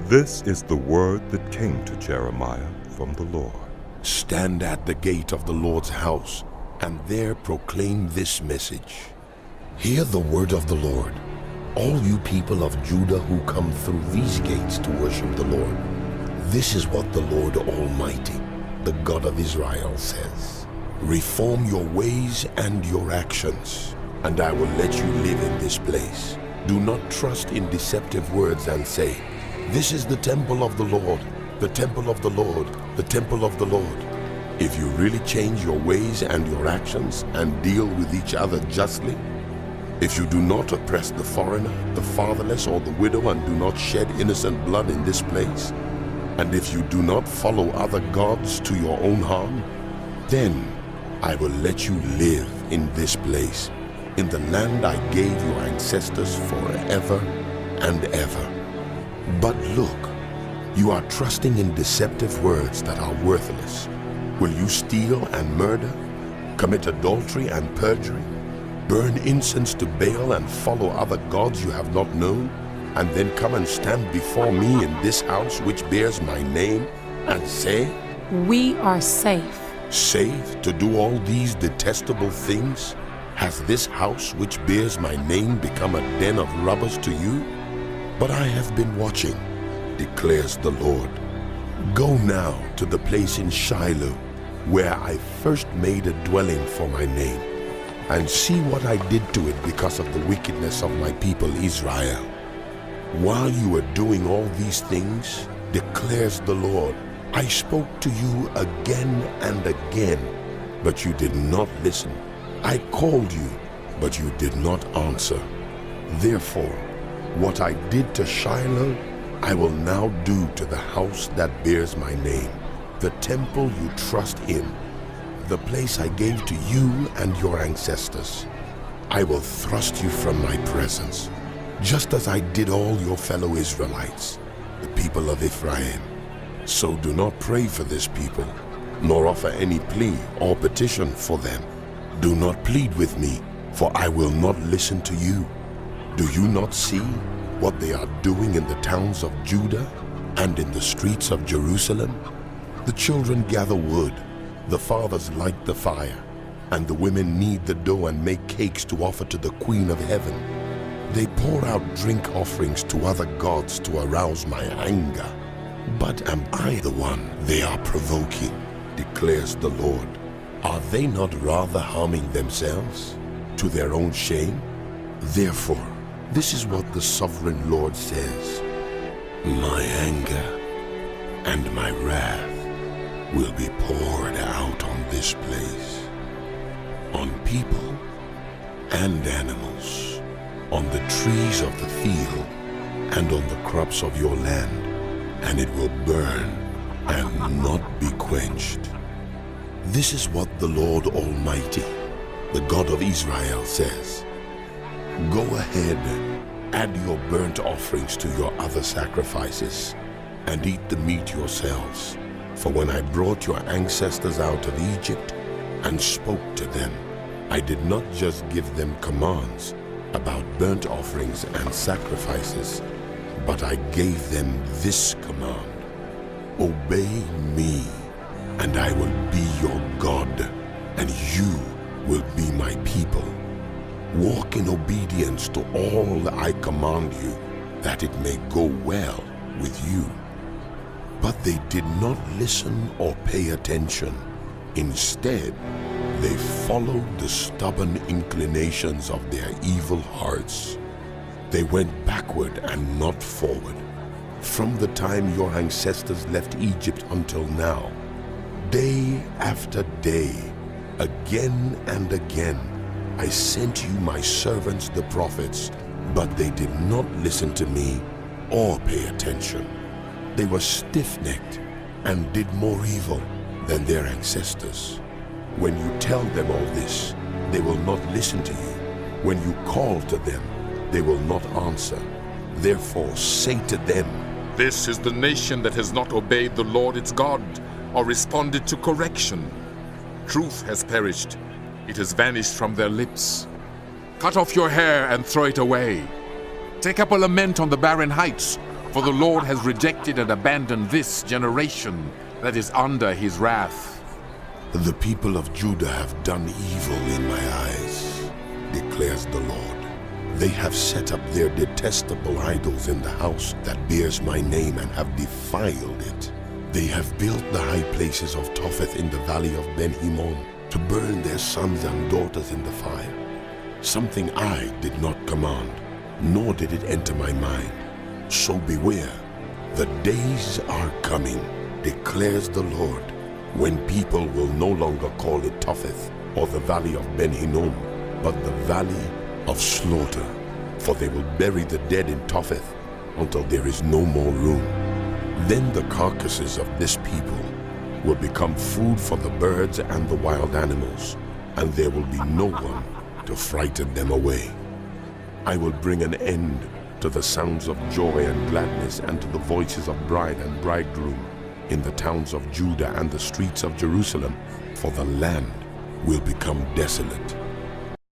This is the word that came to Jeremiah from the Lord. Stand at the gate of the Lord's house, and there proclaim this message. Hear the word of the Lord, all you people of Judah who come through these gates to worship the Lord. This is what the Lord Almighty, the God of Israel, says. Reform your ways and your actions, and I will let you live in this place. Do not trust in deceptive words and say, "This is the temple of the Lord, the temple of the Lord, the temple of the Lord." If you really change your ways and your actions and deal with each other justly, if you do not oppress the foreigner, the fatherless, or the widow, and do not shed innocent blood in this place, and if you do not follow other gods to your own harm, then I will let you live in this place, in the land I gave your ancestors forever and ever. But look, you are trusting in deceptive words that are worthless. Will you steal and murder, commit adultery and perjury, burn incense to Baal and follow other gods you have not known, and then come and stand before me in this house which bears my name and say, "We are safe"? Safe to do all these detestable things? Has this house which bears my name become a den of robbers to you? But I have been watching, declares the Lord. Go now to the place in Shiloh, where I first made a dwelling for my name, and see what I did to it because of the wickedness of my people Israel. While you were doing all these things, declares the Lord, I spoke to you again and again, but you did not listen. I called you, but you did not answer. Therefore, what I did to Shiloh, I will now do to the house that bears my name, the temple you trust in, the place I gave to you and your ancestors. I will thrust you from my presence, just as I did all your fellow Israelites, the people of Ephraim. So do not pray for this people, nor offer any plea or petition for them. Do not plead with me, for I will not listen to you. Do you not see what they are doing in the towns of Judah and in the streets of Jerusalem? The children gather wood, the fathers light the fire, and the women knead the dough and make cakes to offer to the Queen of Heaven. They pour out drink offerings to other gods to arouse my anger. But am I the one they are provoking, declares the Lord? Are they not rather harming themselves to their own shame? Therefore, this is what the sovereign Lord says. My anger and my wrath will be poured out on this place, on people and animals, on the trees of the field and on the crops of your land, and it will burn and not be quenched. This is what the Lord Almighty, the God of Israel, says. Go ahead, add your burnt offerings to your other sacrifices, and eat the meat yourselves. For when I brought your ancestors out of Egypt and spoke to them, I did not just give them commands about burnt offerings and sacrifices, but I gave them this command: obey me, and I will be your God, and you will be my people. Walk in obedience to all I command you, that it may go well with you. But they did not listen or pay attention. Instead, they followed the stubborn inclinations of their evil hearts. They went backward and not forward, from the time your ancestors left Egypt until now. Day after day, again and again, I sent you my servants the prophets, but they did not listen to me or pay attention. They were stiff-necked and did more evil than their ancestors. When you tell them all this, they will not listen to you. When you call to them, they will not answer. Therefore say to them, This is the nation that has not obeyed the Lord its God, or responded to correction. Truth has perished. It has vanished from their lips. Cut off your hair and throw it away. Take up a lament on the barren heights, For the Lord has rejected and abandoned this generation that is under his wrath. The people of Judah have done evil in my eyes, declares the Lord. They have set up their detestable idols in the house that bears my name and have defiled it. They have built the high places of Topheth in the valley of Ben-Hinnom to burn their sons and daughters in the fire. Something I did not command, nor did it enter my mind. So beware, the days are coming, declares the Lord, when people will no longer call it Topheth or the valley of Ben-Hinnom, but the valley of slaughter. For they will bury the dead in Topheth until there is no more room. Then the carcasses of this people will become food for the birds and the wild animals, and there will be no one to frighten them away. I will bring an end to the sounds of joy and gladness and to the voices of bride and bridegroom in the towns of Judah and the streets of Jerusalem, for the land will become desolate.